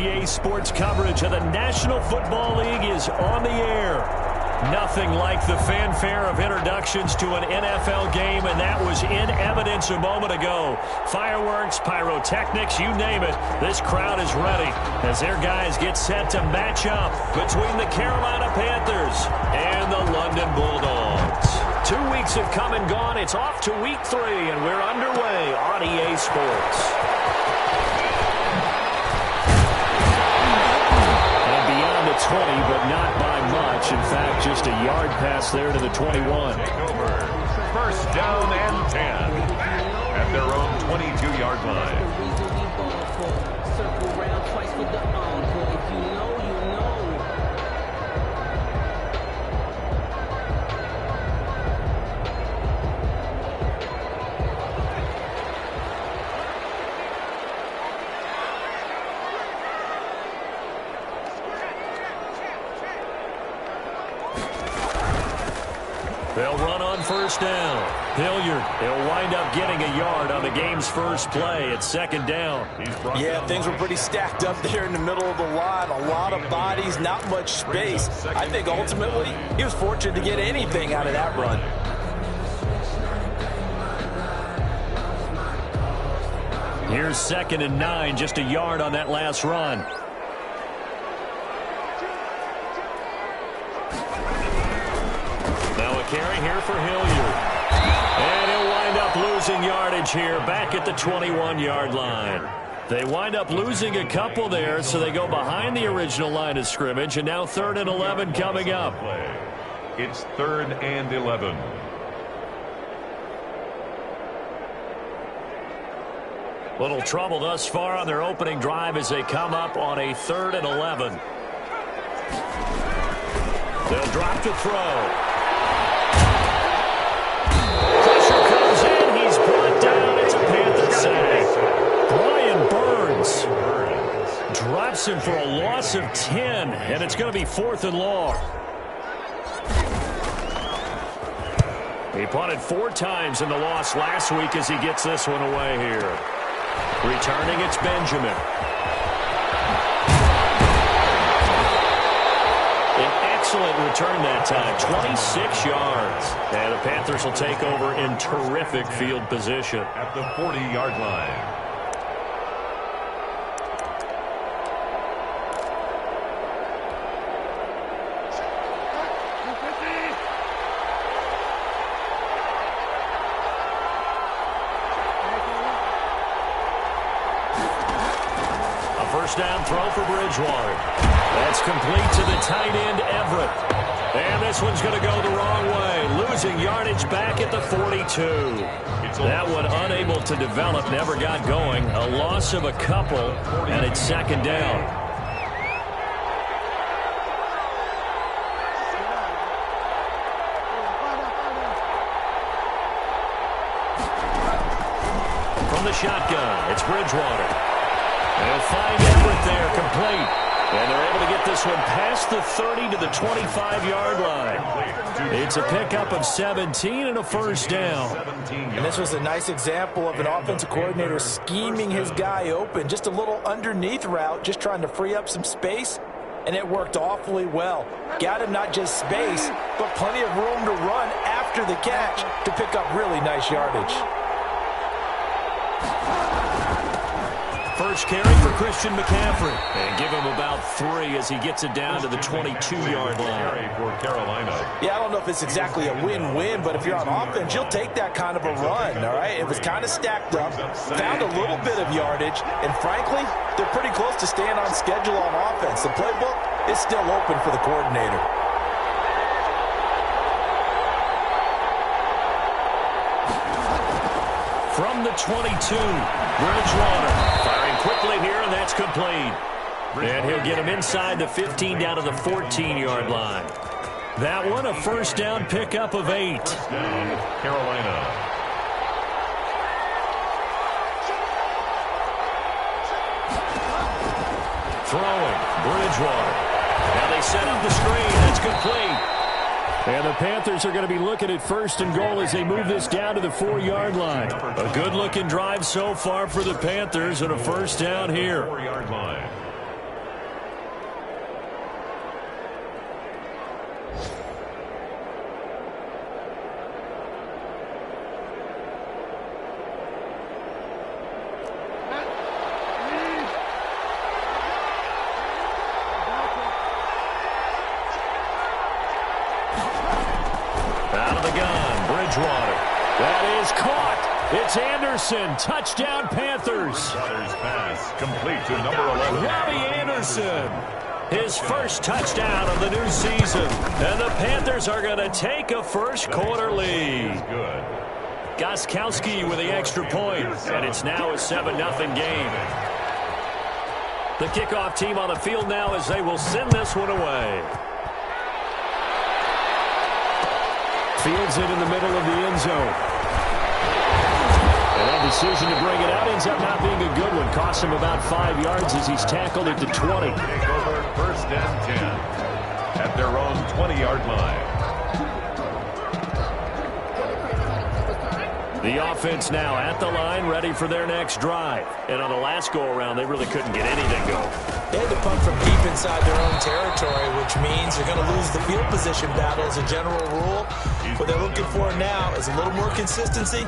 EA Sports coverage of the National Football League is on the air. Nothing like the fanfare of introductions to an NFL game, and that was in evidence a moment ago. Fireworks, pyrotechnics, you name it. This crowd is ready as their guys get set to match up between the Carolina Panthers and the London Bulldogs. 2 weeks have come and gone. It's off to week 3, and we're underway on EA Sports. And beyond the 20, but not by much. In fact, just a yard pass there to the 21. First down and 10 at their own 22-yard line. They'll run on first down. Hilliard, he'll wind up getting a yard on the game's first play at second down. Yeah, things were pretty stacked up there in the middle of the line. A lot of bodies, not much space. I think ultimately he was fortunate to get anything out of that run. Here's 2nd and 9, just a yard on that last run. Carry here for Hilliard. And he'll wind up losing yardage here back at the 21-yard line. They wind up losing a couple there, so they go behind the original line of scrimmage, and now 3rd and 11 coming up. It's 3rd and 11. Little trouble thus far on their opening drive as they come up on a 3rd and 11. They'll drop to throw. Drops him for a loss of 10, and it's going to be 4th and long. He punted 4 times in the loss last week as he gets this one away here. Returning, it's Benjamin. An excellent return that time, 26 yards. And the Panthers will take over in terrific field position. At the 40-yard line. Down throw for Bridgewater. That's complete to the tight end, Everett. And this one's going to go the wrong way. Losing yardage back at the 42. That one unable to develop, never got going. A loss of a couple, and it's 2nd down. From the shotgun, it's Bridgewater. They'll find Everett there, complete. And they're able to get this one past the 30 to the 25-yard line. It's a pickup of 17 and a first down. And this was a nice example of an offensive coordinator scheming his guy open. Just a little underneath route, just trying to free up some space. And it worked awfully well. Got him not just space, but plenty of room to run after the catch to pick up really nice yardage. First carry for Christian McCaffrey. And give him about 3 as he gets it down to the 22-yard line. For Carolina. Yeah, I don't know if it's exactly a win-win, but if you're on offense, you'll take that kind of a run, all right? It was kind of stacked up, found a little bit of yardage, and frankly, they're pretty close to staying on schedule on offense. The playbook is still open for the coordinator. From the 22, Bridgewater firing quickly here, and that's complete. And he'll get him inside the 15 down to the 14-yard line. That one a first down pickup of 8. First down, Carolina. Throwing, Bridgewater. Now they set up the screen. That's complete. And the Panthers are going to be looking at 1st and goal as they move this down to the 4-yard line. A good-looking drive so far for the Panthers and a first down here. 4-yard line. It's Anderson. Touchdown, Panthers. Brothers pass complete to number 11. Robbie Anderson. His first touchdown of the new season. And the Panthers are going to take a first quarter lead. Good. Gostkowski with the extra point. And it's now a 7-0 game. The kickoff team on the field now as they will send this one away. Fields it in the middle of the end zone. And that decision to bring it out ends up not being a good one. Costs him about 5 yards as he's tackled at the 20. Take over first and 10 at their own 20-yard line. The offense now at the line, ready for their next drive. And on the last go-around, they really couldn't get anything going. They had to punt from deep inside their own territory, which means they're going to lose the field position battle as a general rule. What they're looking for now is a little more consistency,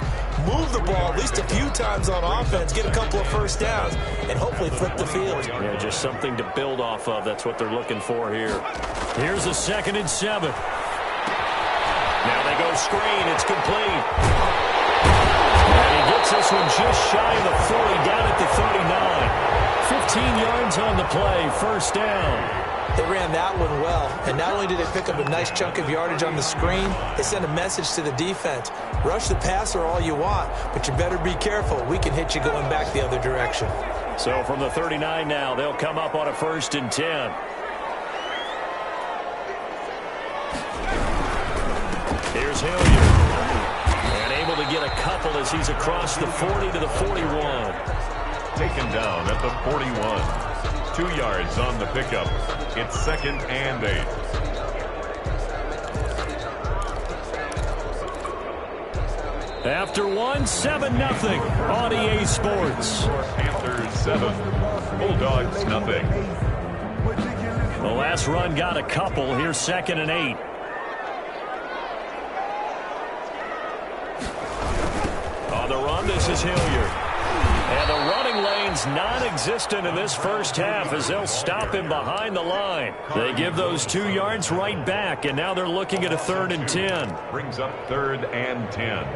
move the ball at least a few times on offense, get a couple of first downs, and hopefully flip the field. Yeah, just something to build off of. That's what they're looking for here. Here's a 2nd and 7. Now they go screen. It's complete. And he gets this one just shy of the 40, down at the 39. 15 yards on the play, first down. They ran that one well, and not only did they pick up a nice chunk of yardage on the screen, they sent a message to the defense. Rush the passer all you want, but you better be careful. We can hit you going back the other direction. So from the 39 now, they'll come up on a 1st and 10. Here's Hilliard. And able to get a couple as he's across the 40 to the 41. Taken down at the 41. 2 yards on the pickup. It's 2nd and 8. After one, 7-0 on EA Sports. Panthers 7, Bulldogs nothing. The last run got a couple. Here's 2nd and 8. On the run, this is Hilliard. And the running lane's non-existent in this first half as they'll stop him behind the line. They give those 2 yards right back, and now they're looking at a 3rd and 10. Brings up 3rd and 10.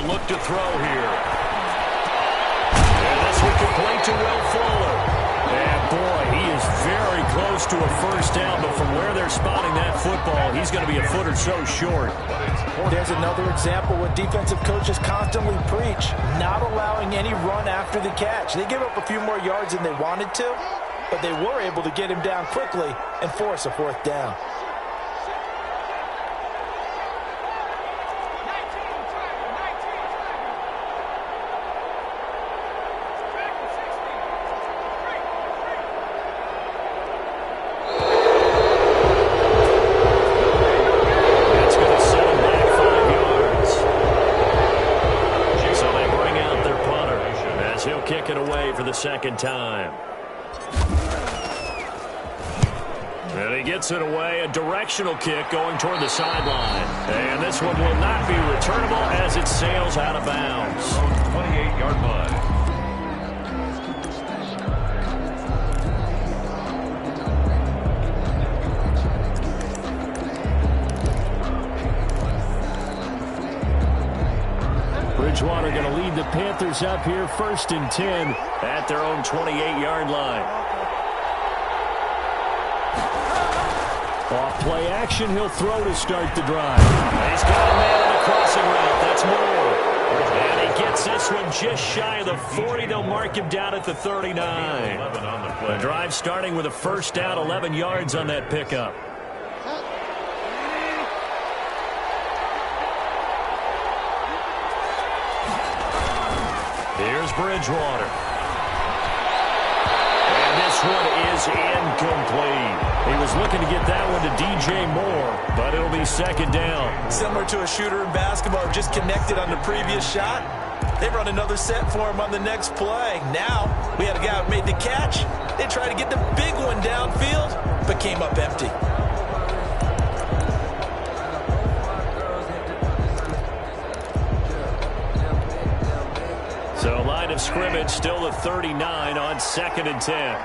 Look to throw here. And this one complete to Will Fuller. And boy, he is very close to a first down, but from where they're spotting that football, he's going to be a foot or so short. There's another example what defensive coaches constantly preach, not allowing any run after the catch. They give up a few more yards than they wanted to, but they were able to get him down quickly and force a 4th down. Kick it away for the 2nd time. And he gets it away, a directional kick going toward the sideline. And this one will not be returnable as it sails out of bounds. 28-yard line. Bridgewater going to lead the Panthers up here, 1st and 10 at their own 28-yard line. Off play action, he'll throw to start the drive. And he's got a man on the crossing route. That's more. And he gets this one just shy of the 40. They'll mark him down at the 39. The drive starting with a first down, 11 yards on that pickup. Here's Bridgewater. And this one is incomplete. He was looking to get that one to DJ Moore, but it'll be 2nd down. Similar to a shooter in basketball, just connected on the previous shot. They run another set for him on the next play. Now, we had a guy who made the catch. They tried to get the big one downfield, but came up empty. So line of scrimmage still the 39 on 2nd and 10.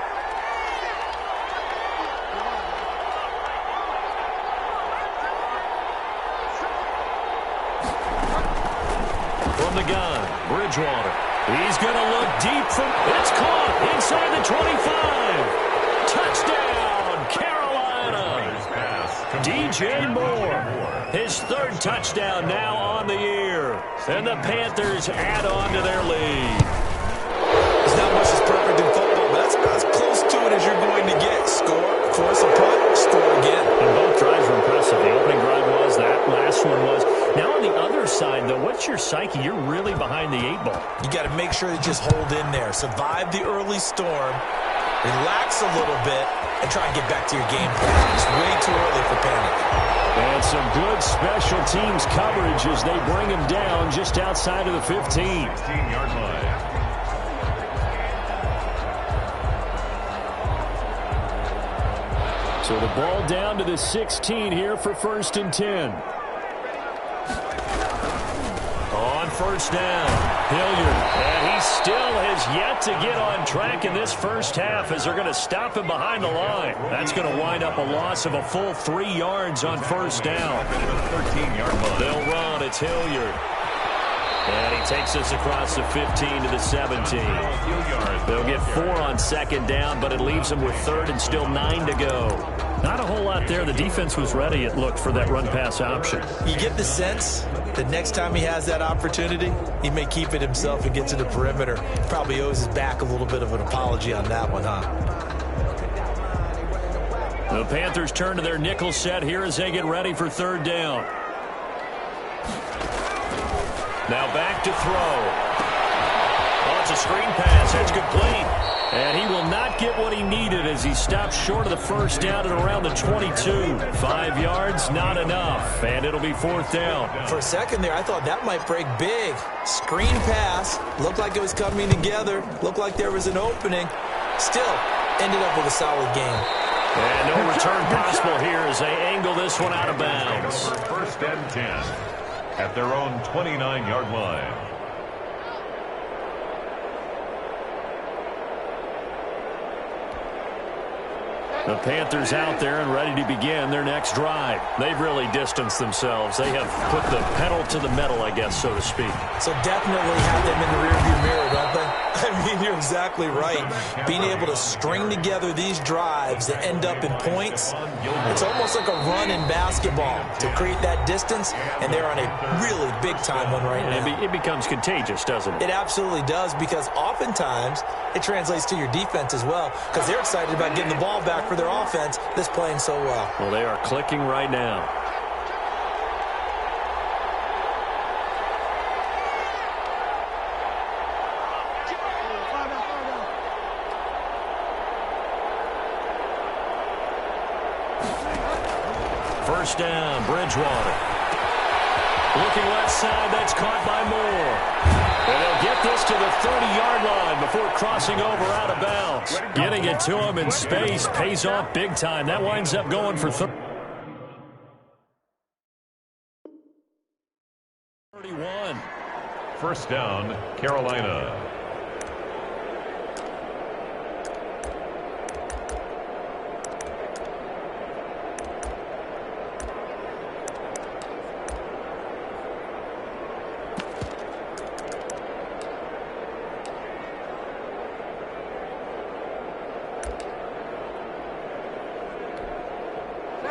From the gun, Bridgewater. He's going to look deep from... It's caught inside the 25. Touchdown, Carolina. DJ Moore. His 3rd touchdown now on the year. And the Panthers add on to their lead. There's not much that's perfect in football, but that's about as close to it as you're going to get. Score, force a punt, score again. And both drives were impressive. The opening drive was, that last one was. Now on the other side, though, what's your psyche? You're really behind the 8 ball. You got to make sure you just hold in there. Survive the early storm, relax a little bit, and try and get back to your game plan. It's way too early for panic. And some good special teams coverage as they bring him down just outside of the 15. 16-yard line. So the ball down to the 16 here for 1st and 10. On 1st down, Hilliard. And he still has yet to get on track in this first half as they're going to stop him behind the line. That's going to wind up a loss of a full 3 yards on 1st down. 13-yard line. They'll run. It's Hilliard. And he takes us across the 15 to the 17. They'll get 4 on 2nd down, but it leaves them with 3rd and still 9 to go. Not a whole lot there. The defense was ready, it looked, for that run-pass option. You get the sense that next time he has that opportunity, he may keep it himself and get to the perimeter. Probably owes his back a little bit of an apology on that one, huh? The Panthers turn to their nickel set here as they get ready for 3rd down. Now back to throw. Oh, it's a screen pass. That's complete. And he will not get what he needed as he stops short of the 1st down at around the 22. 5 yards, not enough. And it'll be 4th down. For a second there, I thought that might break big. Screen pass. Looked like it was coming together. Looked like there was an opening. Still, ended up with a solid game. And no return possible here as they angle this one out of bounds. 1st and 10 at their own 29-yard line. The Panthers out there and ready to begin their next drive. They've really distanced themselves. They have put the pedal to the metal, I guess, so to speak. So definitely have them in the rearview mirror, don't they? I mean, you're exactly right. Being able to string together these drives that end up in points, it's almost like a run in basketball to create that distance, and they're on a really big-time one right now. It becomes contagious, doesn't it? It absolutely does, because oftentimes it translates to your defense as well, because they're excited about getting the ball back for their offense that's playing so well. Well, they are clicking right now. First down, Bridgewater. Looking left side, that's caught by Moore. And they'll get this to the 30-yard line before crossing over out of bounds. Getting it to him in space pays off big time. That winds up going for 31. First down, Carolina.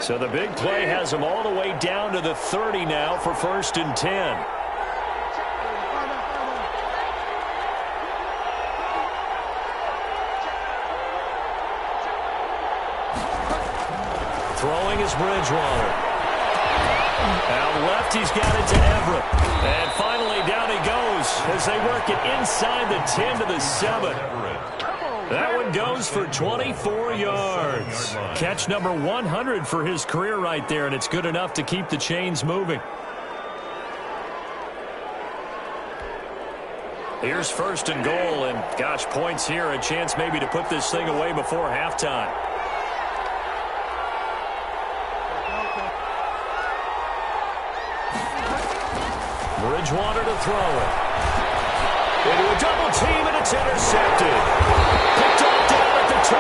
So the big play has them all the way down to the 30 now for 1st and 10. Throwing is Bridgewater. Out left, he's got it to Everett. And finally, down he goes as they work it inside the 10 to the 7. That one goes for 24 yards. Catch number 100 for his career right there, and it's good enough to keep the chains moving. Here's first and goal, and gosh, points here, a chance maybe to put this thing away before halftime. Bridgewater to throw it. Into a double team, and it's intercepted. Picked off down at the 2.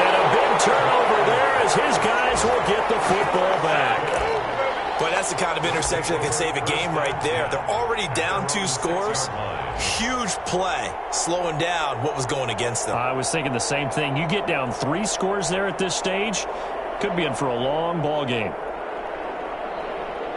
And a big turnover there as his guys will get the football back. Boy, that's the kind of interception that can save a game right there. They're already down 2 scores. Huge play, slowing down what was going against them. I was thinking the same thing. You get down 3 scores there at this stage, could be in for a long ball game.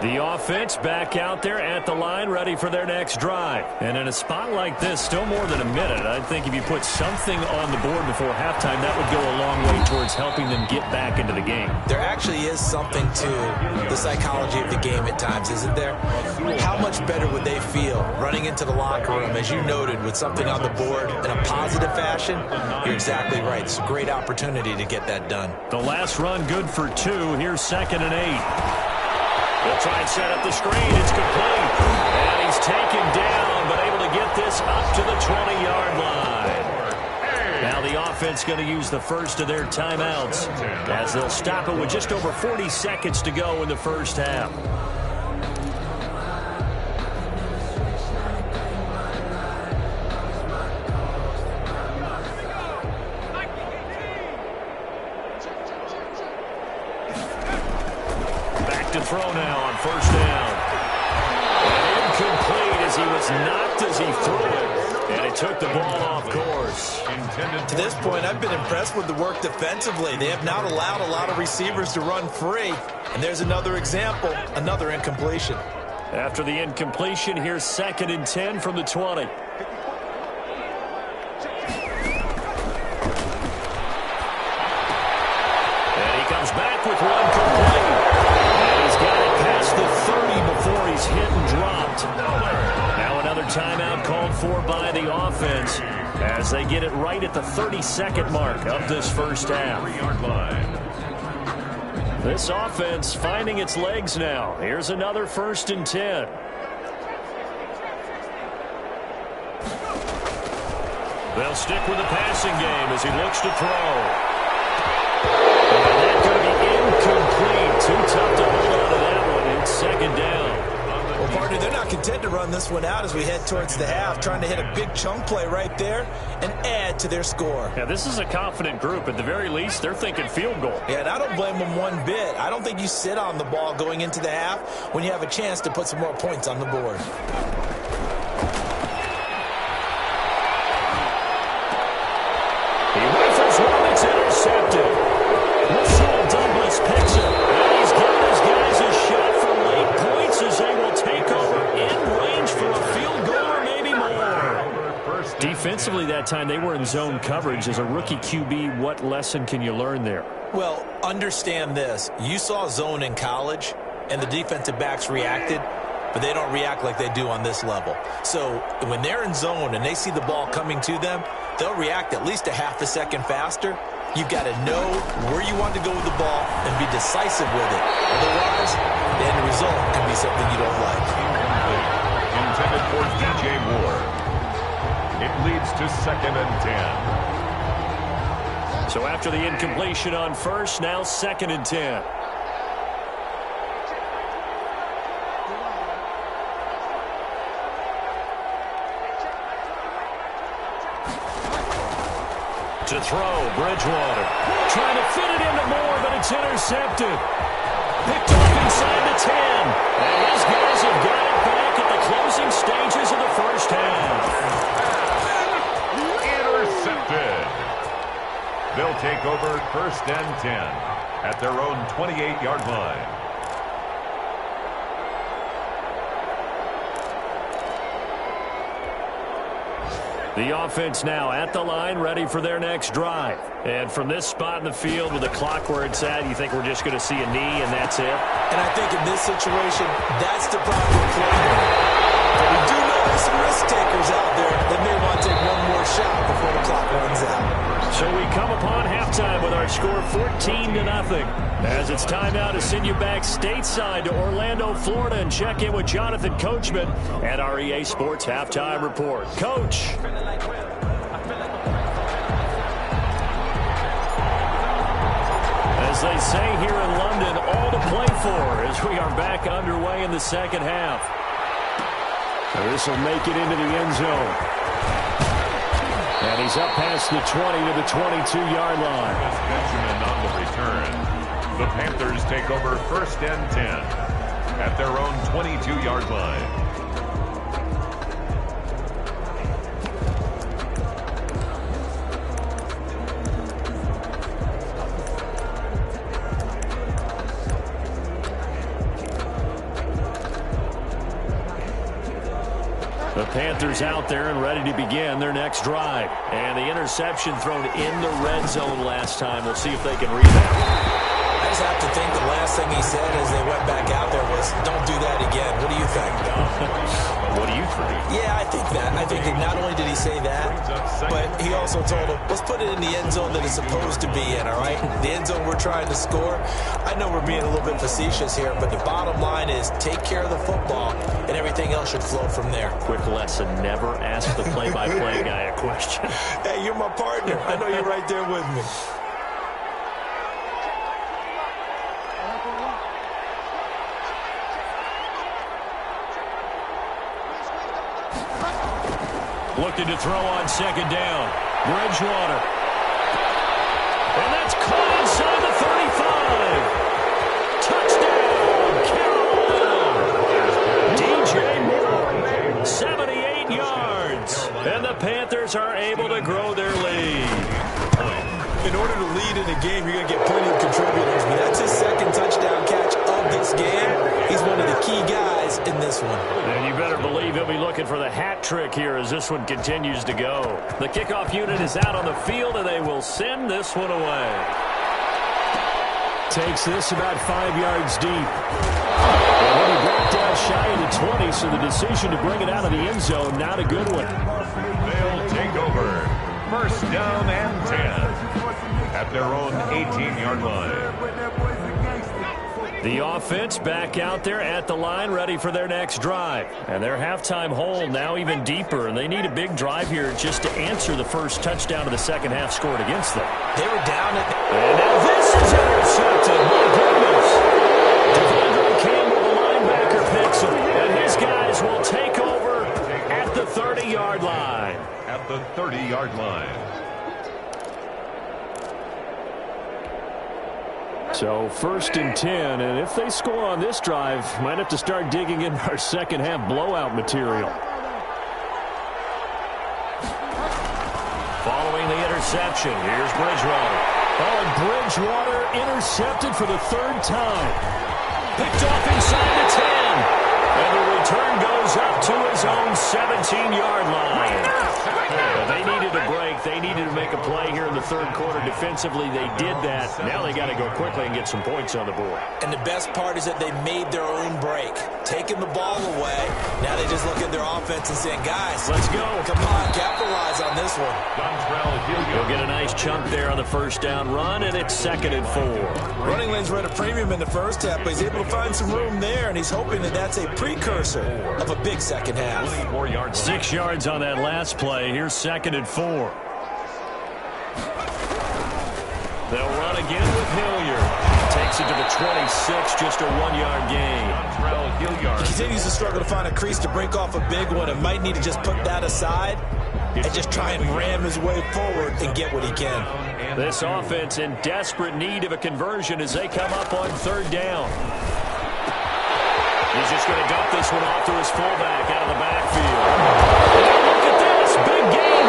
The offense back out there at the line, ready for their next drive. And in a spot like this, still more than a minute, I think if you put something on the board before halftime, that would go a long way towards helping them get back into the game. There actually is something to the psychology of the game at times, isn't there? How much better would they feel running into the locker room, as you noted, with something on the board in a positive fashion? You're exactly right. It's a great opportunity to get that done. The last run good for 2. Here's 2nd and 8. They'll try and set up the screen. It's complete. And he's taken down, but able to get this up to the 20-yard line. Now the offense going to use the first of their timeouts as they'll stop it with just over 40 seconds to go in the first half. To throw now on first down. And incomplete as he was knocked as he threw it. And it took the ball off course. To this point, I've been impressed with the work defensively. They have not allowed a lot of receivers to run free. And there's another example, another incompletion. After the incompletion, here's 2nd and 10 from the 20. And he comes back with one complete. Got it past the 30 before he's hit and dropped. Now another timeout called for by the offense as they get it right at the 32nd mark of this first half. This offense finding its legs now. Here's another 1st and 10. They'll stick with the passing game as he looks to throw. And that's going to be incomplete. Too tough to hold on to that one. It's 2nd down. Well, partner, they're not content to run this one out as we head towards the half, trying to hit a big chunk play right there and add to their score. Yeah, this is a confident group. At the very least, they're thinking field goal. Yeah, and I don't blame them one bit. I don't think you sit on the ball going into the half when you have a chance to put some more points on the board. He rifles one. It's intercepted. Douglas picks it. And he's given his guys a shot for late points as they will take over in range for a field goal or maybe more. Defensively that time, they were in zone coverage. As a rookie QB, what lesson can you learn there? Well, understand this. You saw zone in college, and the defensive backs reacted, but they don't react like they do on this level. So when they're in zone and they see the ball coming to them, they'll react at least a half a second faster. You've got to know where you want to go with the ball and be decisive with it. Otherwise, the end result can be something you don't like. Intended for DJ Moore. It leads to 2nd and 10. So after the incompletion on first, now 2nd and 10. To throw, Bridgewater. Trying to fit it into Moore, but it's intercepted. Picked off inside the 10. And his guys have got it back at the closing stages of the first half. Intercepted. They'll take over 1st and 10 at their own 28-yard line. The offense now at the line, ready for their next drive. And from this spot in the field with the clock where it's at, you think we're just going to see a knee and that's it? And I think in this situation, that's the proper play. But we do know there's some risk takers out there that may want to take one more shot before the clock runs out. So we come upon halftime with our score 14-0. As it's time now to send you back stateside to Orlando, Florida, and check in with Jonathan Coachman at our EA Sports Halftime Report. Coach. As they say here in London, all to play for as we are back underway in the second half. This will make it into the end zone. And he's up past the 20 to the 22-yard line. Benjamin on the return. The Panthers take over 1st and 10 at their own 22-yard line. The Panthers out there and ready to begin their next drive. And the interception thrown in the red zone last time. We'll see if they can rebound. I just have to think the last thing he said as they went back out there was, don't do that again. What do you think? What do you think? Yeah, I think that. I think that not only did he say that, but he also told him, let's put it in the end zone that it's supposed to be in, all right? The end zone we're trying to score. I know we're being a little bit facetious here, but the bottom line is take care of the football, and everything else should flow from there. Quick lesson, never ask the play-by-play guy a question. Hey, you're my partner. I know you're right there with me. Looking to throw on second down. Bridgewater. And that's caught inside the 35. Touchdown, Carolina. DJ Moore, 78 yards. And the Panthers are able to grow their lead. In order to lead in a game, you're going to get plenty of contributors, but that's his second touchdown catch of this game. He's one of the key guys in this one. And you better believe he'll be looking for the hat trick here as this one continues to go. The kickoff unit is out on the field, and they will send this one away. Takes this about 5 yards deep. And he brought down shy of the 20, so the decision to bring it out of the end zone, not a good one. They'll take over 1st down and 10 at their own 18-yard line. The offense back out there at the line, ready for their next drive. And their halftime hole now even deeper, and they need a big drive here just to answer the first touchdown of the second half scored against them. They were down at... And now this is intercepted. My goodness. Devondre Campbell, the linebacker, picks him. And his guys will take over at the 30-yard line. At the 30-yard line. So 1st and 10, and if they score on this drive, might have to start digging in our second half blowout material. Following the interception, here's Bridgewater. Oh, and Bridgewater intercepted for the 3rd time. Picked off inside the 10. And the return goes up to his own 17-yard line. They needed a break. They needed to make a play here in the 3rd quarter. Defensively, they did that. Now they got to go quickly and get some points on the board. And the best part is that they made their own break. Taking the ball away. Now they just look at their offense and saying, guys, let's go. Come on, capitalize on this one. He'll get a nice chunk there on the 1st down run, and it's 2nd and 4. Running lanes were at a premium in the first half, but he's able to find some room there, and he's hoping that that's a precursor of a big second half. 6 yards on that last play. Here's 2nd and 4. They'll run again with Hilliard. Takes it to the 26, just a 1-yard gain. He continues to struggle to find a crease to break off a big one and might need to just put that aside and just try and ram his way forward and get what he can. This offense in desperate need of a conversion as they come up on 3rd down. He's just going to dump this one off to his fullback out of the backfield. And look at this. Big game.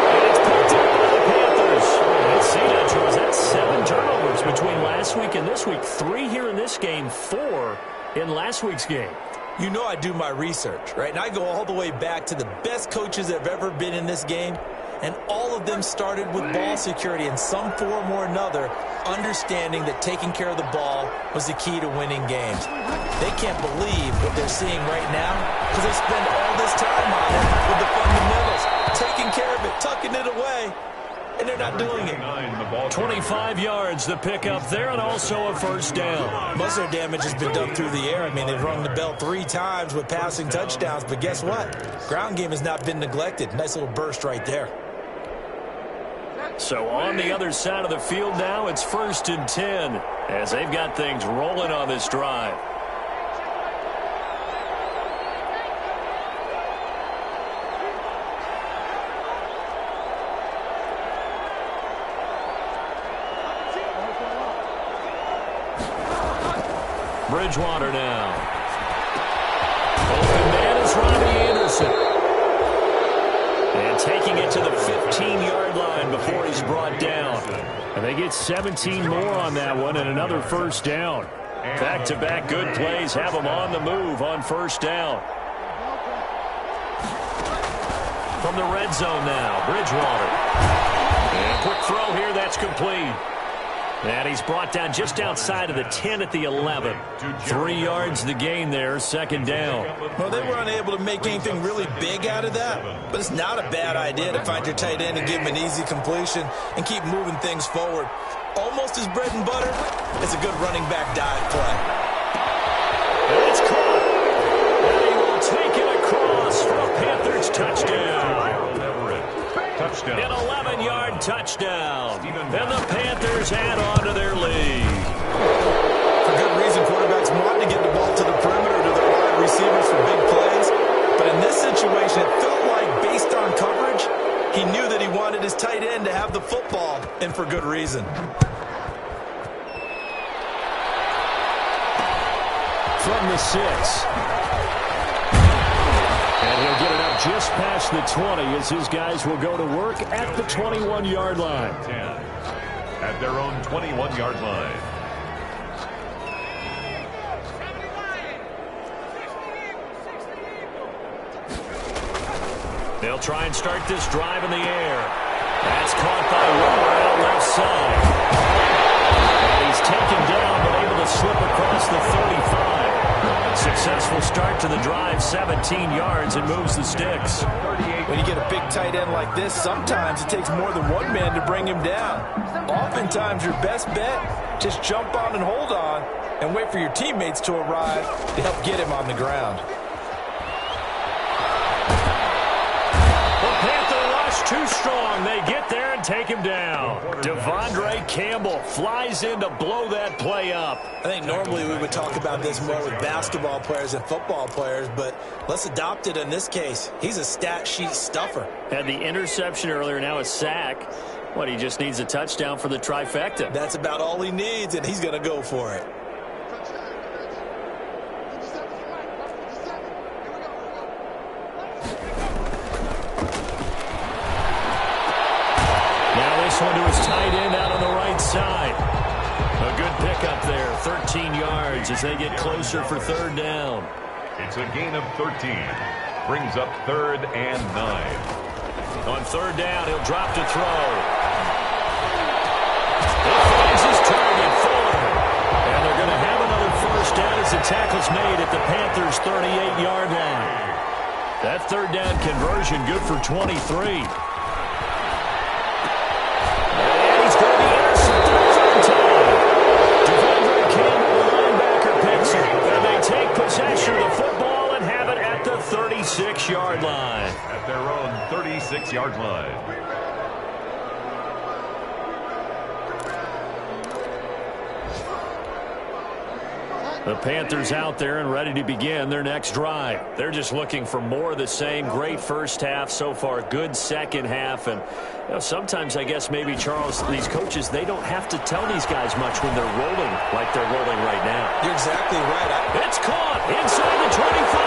And it's picked up by the Panthers. And see that, Charles. That's 7 turnovers between last week and this week. 3 here in this game, 4 in last week's game. You know I do my research, right? And I go all the way back to the best coaches that have ever been in this game. And all of them started with ball security in some form or another, understanding that taking care of the ball was the key to winning games. They can't believe what they're seeing right now because they spend all this time on it with the fundamentals, taking care of it, tucking it away, and they're not doing it. 25 yards, the pickup there, and also a first down. Most of their damage has been done through the air. I mean, they've rung the bell 3 times with passing touchdowns, but guess what? Ground game has not been neglected. Nice little burst right there. So on the other side of the field now, it's 1st and 10 as they've got things rolling on this drive. Bridgewater now. Open man is Robbie Anderson. And taking it to the 15-yard line before he's brought down. And they get 17 more on that one and another first down. Back-to-back good plays have them on the move on first down. From the red zone now, Bridgewater. And quick throw here, that's complete. And he's brought down just outside of the 10 at the 11. 3 yards the gain there, second down. Well, they were unable to make anything really big out of that, but it's not a bad idea to find your tight end and give him an easy completion and keep moving things forward. Almost his bread and butter. It's a good running back dive play. And it's caught. And he will take it across for a Panthers touchdown. Touchdown. An 11-yard touchdown. And the Panthers add on to their lead. For good reason, quarterbacks want to get the ball to the perimeter to their wide receivers for big plays. But in this situation, it felt like based on coverage, he knew that he wanted his tight end to have the football, and for good reason. From the 6. And he'll get it up just past the 20 as his guys will go to work at the 21-yard line. 10 at their own 21-yard line. They'll try and start this drive in the air. That's caught by Weber out left side. And he's taken down but able to slip across the 35. Successful start to the drive, 17 yards, and moves the sticks. When you get a big tight end like this, sometimes it takes more than one man to bring him down. Oftentimes, your best bet, just jump on and hold on and wait for your teammates to arrive to help get him on the ground. The Panther rush too strong. They get there and take him down. Devondre Campbell flies in to blow that play up. I think normally we would talk about this more with basketball players and football players, but let's adopt it in this case. He's a stat sheet stuffer. Had the interception earlier, now a sack. What, he just needs a touchdown for the trifecta. That's about all he needs, and he's going to go for it. One to his tight end out on the right side. A good pickup there, 13 yards as they get closer for third down. It's a gain of 13. Brings up 3rd and 9. On third down, he'll drop to throw. He finds his target, Fuller. And they're going to have another first down as the tackle's made at the Panthers' 38-yard line. That third down conversion good for 23. Possession of the football and have it at the 36-yard line. At their own 36-yard line. The Panthers out there and ready to begin their next drive. They're just looking for more of the same. Great first half so far. Good second half. And you know, sometimes I guess maybe, Charles, these coaches, they don't have to tell these guys much when they're rolling like they're rolling right now. You're exactly right. It's caught inside the 25.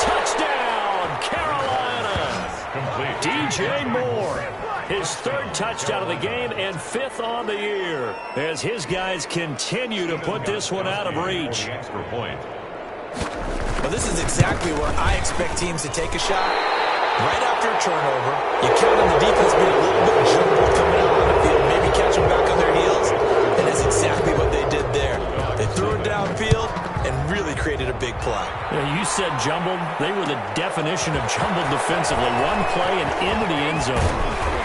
Touchdown, Carolina. Complete. DJ Moore. His 3rd touchdown of the game and 5th on the year as his guys continue to put this one out of reach. Extra point. Well, this is exactly where I expect teams to take a shot. Right after a turnover, you count on the defense being a little bit jumbled coming out on the field, maybe catch them back on their heels, and that's exactly what they did there. They threw it downfield and really created a big play. Yeah, you said jumbled. They were the definition of jumbled defensively. One play and into the end zone.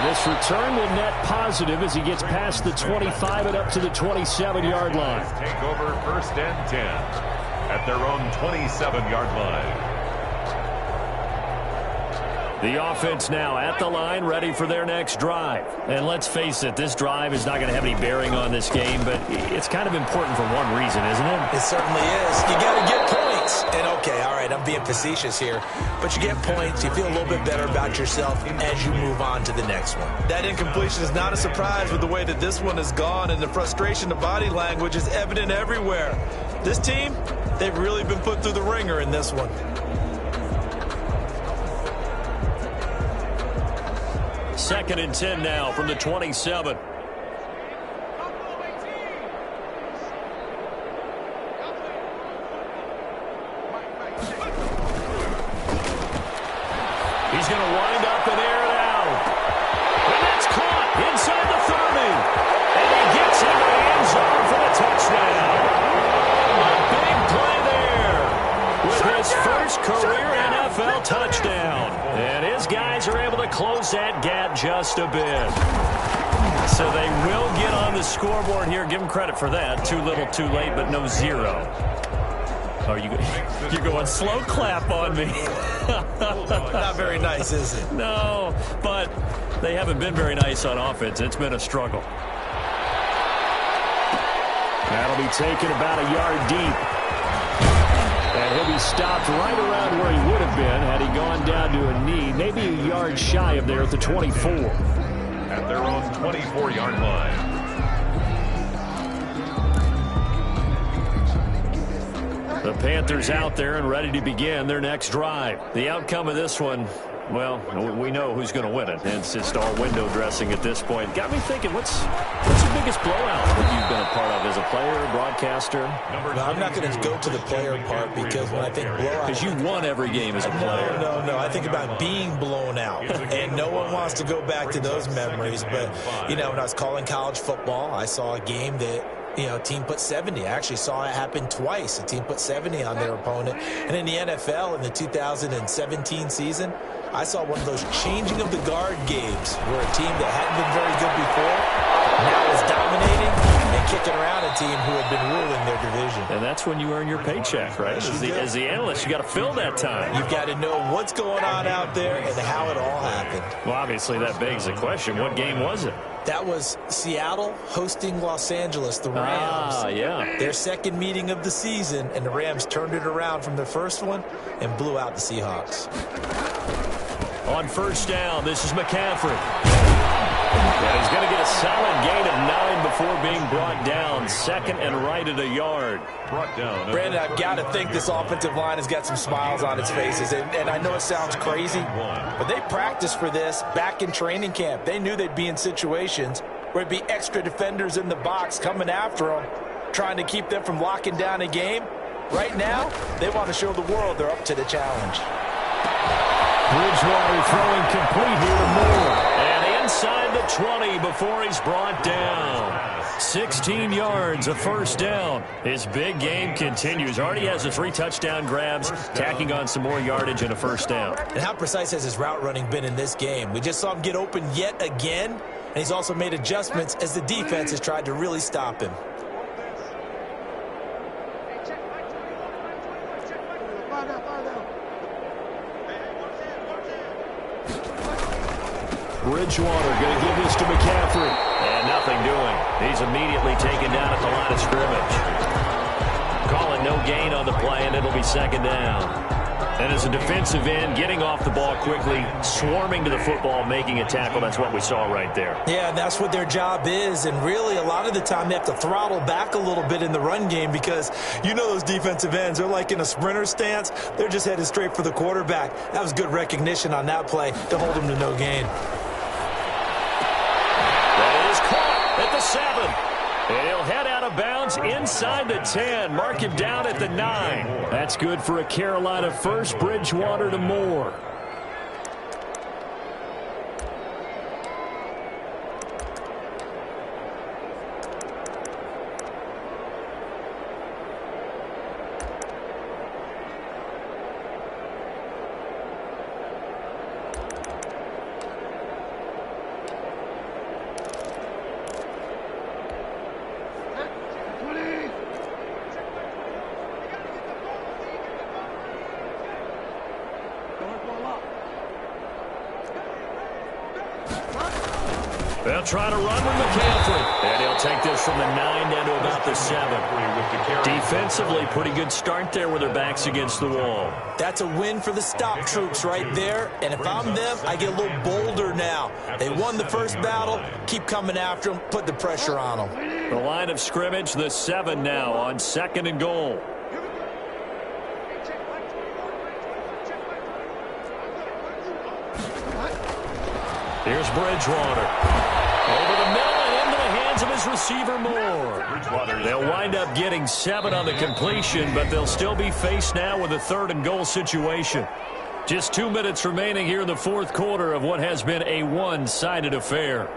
This return will net positive as he gets past the 25 and up to the 27-yard line. Take over 1st and 10 at their own 27-yard line. The offense now at the line, ready for their next drive. And let's face it, this drive is not going to have any bearing on this game, but it's kind of important for one reason, isn't it? It certainly is. You got to get points. And okay, all right, I'm being facetious here, but you get points, you feel a little bit better about yourself as you move on to the next one. That incompletion is not a surprise with the way that this one has gone, and the frustration, the body language is evident everywhere. This team, they've really been put through the ringer in this one. 2nd and 10 now from the 27. He's going to wind up and air it out. And that's caught inside the 30. And he gets into the end zone for the touchdown. A big play there with his first career NFL touchdown. And his guys are able to close that gap just a bit. So they will get on the scoreboard here. Give them credit for that. Too little, too late, but no zero. Oh, you're going slow clap on me. Not very nice, is it? No, but they haven't been very nice on offense. It's been a struggle. That'll be taken about a yard deep. And he'll be stopped right around where he would have been had he gone down to a knee, maybe a yard shy of there at the 24. At their own 24-yard line. The Panthers out there and ready to begin their next drive. The outcome of this one, well, we know who's going to win it. It's just all window dressing at this point. Got me thinking, what's the biggest blowout that you've been a part of as a player, broadcaster? No, I'm not going to go to the player part because when I think blowout... Because you won every game as a player. No. I think about being blown out. And no one wants to go back to those memories. But, you know, when I was calling college football, I saw a game that... a team put 70. I actually saw it happen twice. A team put 70 on their opponent. And in the NFL, in the 2017 season, I saw one of those changing of the guard games where a team that hadn't been very good before now is dominating and kicking around a team who had been ruling their division. And that's when you earn your paycheck, right? As the analyst, you got to fill that time. You've got to know what's going on out there and how it all happened. Well, obviously, that begs the question, what game was it? That was Seattle hosting Los Angeles, the Rams. Yeah. Their second meeting of the season, and the Rams turned it around from their first one and blew out the Seahawks. On 1st down, this is McCaffrey. And he's going to get a solid gain of 9 before being brought down. 2nd and right at a yard. Brought down. Brandon, I've got to think this offensive line has got some smiles on its faces. And I know it sounds crazy, but they practiced for this back in training camp. They knew they'd be in situations where it'd be extra defenders in the box coming after them, trying to keep them from locking down a game. Right now, they want to show the world they're up to the challenge. Bridgewater throwing complete here to Moore. And inside the 20 before he's brought down. 16 yards, a 1st down. His big game continues. Already has the 3 touchdown grabs, tacking on some more yardage and a 1st down. And how precise has his route running been in this game? We just saw him get open yet again, and he's also made adjustments as the defense has tried to really stop him. Bridgewater going to give this to McCaffrey. And nothing doing. He's immediately taken down at the line of scrimmage. Calling no gain on the play, and it'll be 2nd down. And as a defensive end, getting off the ball quickly, swarming to the football, making a tackle, that's what we saw right there. Yeah, that's what their job is. And really, a lot of the time, they have to throttle back a little bit in the run game because you know those defensive ends, they're like in a sprinter stance. They're just headed straight for the quarterback. That was good recognition on that play to hold him to no gain. At the 7. And he'll head out of bounds inside the 10. Mark him down at the 9. That's good for a Carolina first. Bridgewater to Moore. They'll try to run with McCaffrey. And he'll take this from the 9 down to about the 7. Defensively, pretty good start there with their backs against the wall. That's a win for the stop troops right there. And if I'm them, I get a little bolder now. They won the first battle. Keep coming after them. Put the pressure on them. The line of scrimmage, the 7 now on 2nd and goal. Here's Bridgewater. Over the middle and into the hands of his receiver Moore. They'll wind up getting 7 on the completion, but they'll still be faced now with a 3rd and goal situation. Just 2 minutes remaining here in the 4th quarter of what has been a one-sided affair.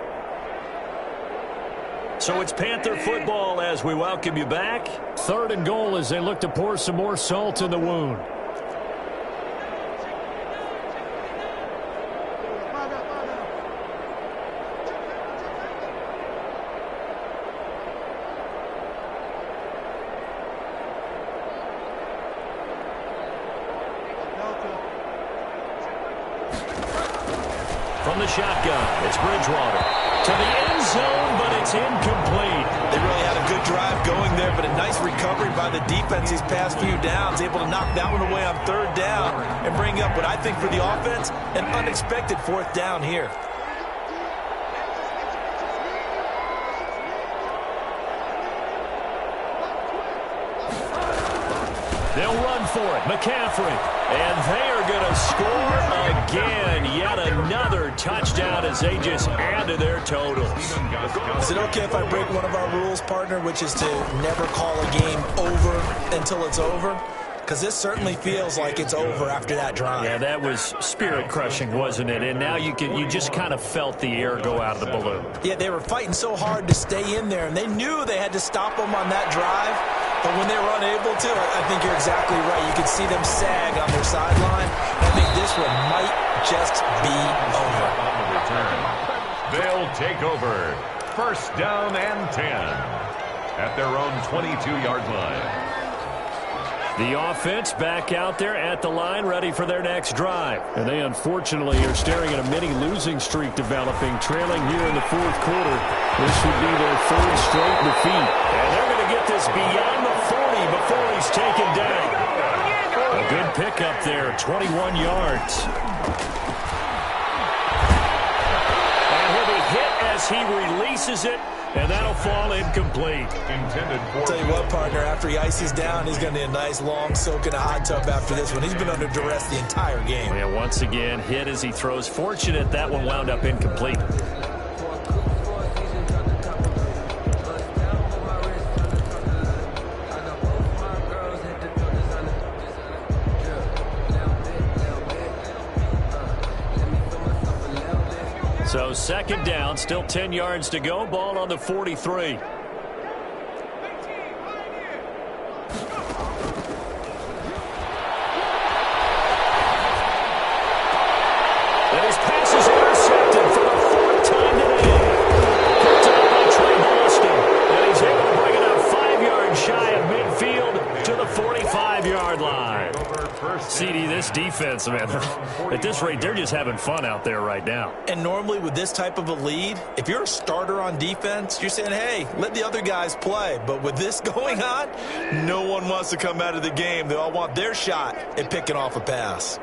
So it's Panther football as we welcome you back. 3rd and goal as they look to pour some more salt in the wound. From the shotgun, it's Bridgewater. To the end zone, but it's incomplete. They really had a good drive going there, but a nice recovery by the defense these past few downs. Able to knock that one away on 3rd down and bring up what I think for the offense, an unexpected 4th down here. They'll run for it. McCaffrey. And they are going to score again. Yet another touchdown as they just add to their totals. Is it okay if I break one of our rules, partner, which is to never call a game over until it's over? Because this certainly feels like it's over after that drive. Yeah, that was spirit-crushing, wasn't it? And now you just kind of felt the air go out of the balloon. Yeah, they were fighting so hard to stay in there, and they knew they had to stop them on that drive. But when they were unable to, I think you're exactly right. You could see them sag on their sideline. I think this one might just be over. They'll take over. 1st down and 10 at their own 22-yard line. The offense back out there at the line, ready for their next drive. And they unfortunately are staring at a mini-losing streak developing, trailing here in the 4th quarter. This would be their 3rd straight defeat. And they're going to get this beyond the 40 before he's taken down. A good pickup there, 21 yards. And he'll be hit as he releases it. And that'll fall incomplete. I'll tell you what, partner, after he ices down, he's going to need a nice long soak in a hot tub after this one. He's been under duress the entire game. Yeah, once again, hit as he throws. Fortunate that one wound up incomplete. So 2nd down, still 10 yards to go. Ball on the 43. And his pass is intercepted for the 4th time today. Picked up by Trey Boston. And he's able to bring it up 5 yards shy of midfield to the 45-yard line. CD, this defense, man, at this rate, they're just having fun out there right now. And normally with this type of a lead, if you're a starter on defense, you're saying, hey, let the other guys play. But with this going on, no one wants to come out of the game. They all want their shot at picking off a pass.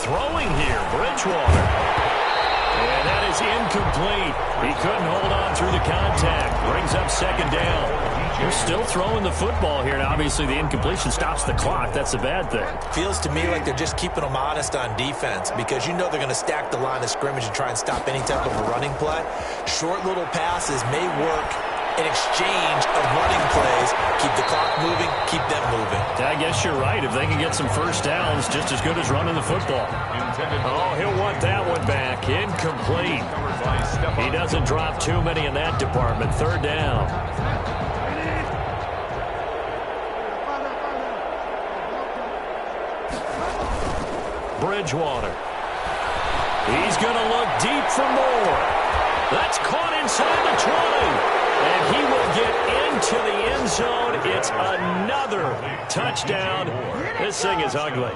Throwing here, Bridgewater. And that is incomplete. He couldn't hold on through the contact. Brings up 2nd down. They're still throwing the football here, and obviously the incompletion stops the clock. That's a bad thing. Feels to me like they're just keeping them honest on defense because you know they're going to stack the line of scrimmage and try and stop any type of a running play. Short little passes may work in exchange of running plays. Keep the clock moving, keep them moving. I guess you're right. If they can get some 1st downs, just as good as running the football. Oh, he'll want that one back. Incomplete. He doesn't drop too many in that department. 3rd down. Bridgewater. He's going to look deep for more. That's caught inside the 20. And he will get into the end zone. It's another touchdown. This thing is ugly.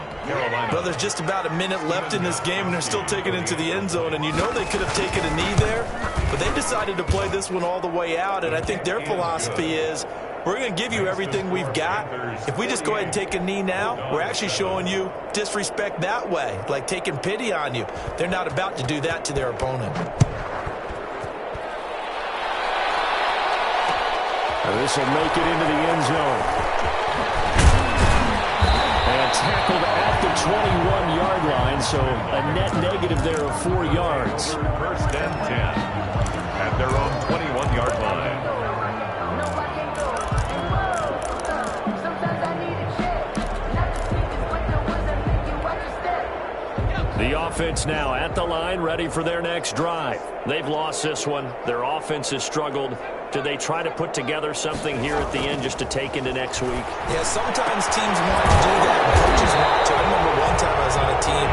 Well, there's just about a minute left in this game, and they're still taking it into the end zone. And you know they could have taken a knee there, but they decided to play this one all the way out. And I think their philosophy is, we're going to give you everything we've got. If we just go ahead and take a knee now, we're actually showing you disrespect that way, like taking pity on you. They're not about to do that to their opponent. This will make it into the end zone. And tackled at the 21-yard line, so a net negative there of 4 yards. First and 10 at their own 21-yard line. The offense now at the line, ready for their next drive. They've lost this one. Their offense has struggled. Do they try to put together something here at the end just to take into next week? Yeah, sometimes teams want to do that, and coaches want to. I remember one time I was on a team,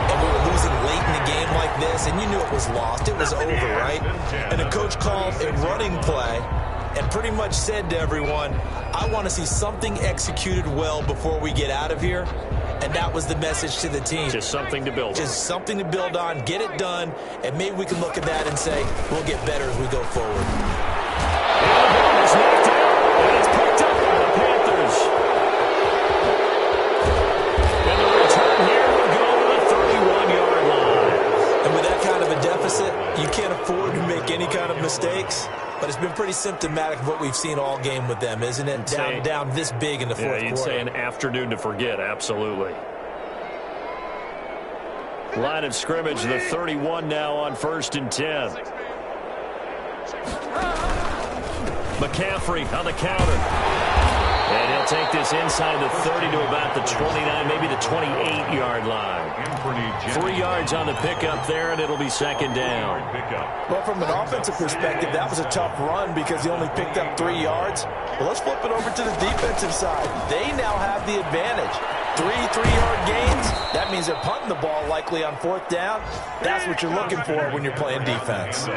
and we were losing late in the game like this, and you knew it was lost. It was over, right? And the coach called a running play and pretty much said to everyone, I want to see something executed well before we get out of here. And that was the message to the team. Just something to build on. Just something to build on, get it done, and maybe we can look at that and say, we'll get better as we go forward. And the ball is knocked out, and it's picked up by the Panthers. And the return here will go to the 31-yard line. And with that kind of a deficit, you can't afford to make any kind of mistakes. But it's been pretty symptomatic of what we've seen all game with them, isn't it? Down this big in the fourth quarter. You'd say an afternoon to forget, absolutely. Line of scrimmage, the 31 now on 1st and 10. McCaffrey on the counter. And he'll take this inside the 30 to about the 29, maybe the 28-yard line. 3 yards on the pickup there, and it'll be second down. Well, from an offensive perspective, that was a tough run because he only picked up 3 yards. Well, let's flip it over to the defensive side. They now have the advantage. 3 3-yard gains. That means they're punting the ball likely on 4th down. That's what you're looking for when you're playing defense.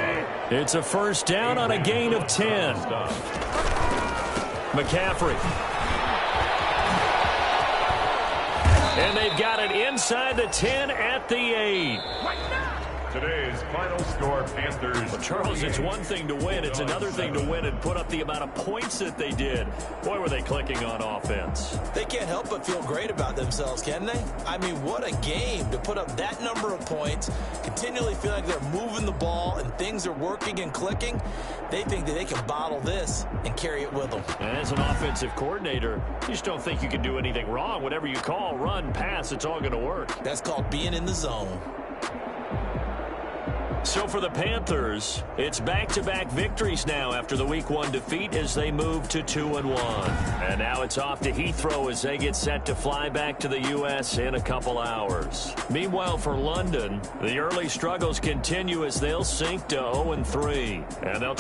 It's a first down on a gain of 10. McCaffrey. And they've got it inside the 10 at the 8. Today's final score, Panthers. Well, Charles, it's one thing to win. It's another thing to win and put up the amount of points that they did. Boy, were they clicking on offense. They can't help but feel great about themselves, can they? I mean, what a game to put up that number of points, continually feel like they're moving the ball and things are working and clicking. They think that they can bottle this and carry it with them. And as an offensive coordinator, you just don't think you can do anything wrong. Whatever you call, run, pass, it's all going to work. That's called being in the zone. So for the Panthers, it's back-to-back victories now after the Week 1 defeat as they move to 2-1. And now it's off to Heathrow as they get set to fly back to the U.S. in a couple hours. Meanwhile, for London, the early struggles continue as they'll sink to 0-3. And they'll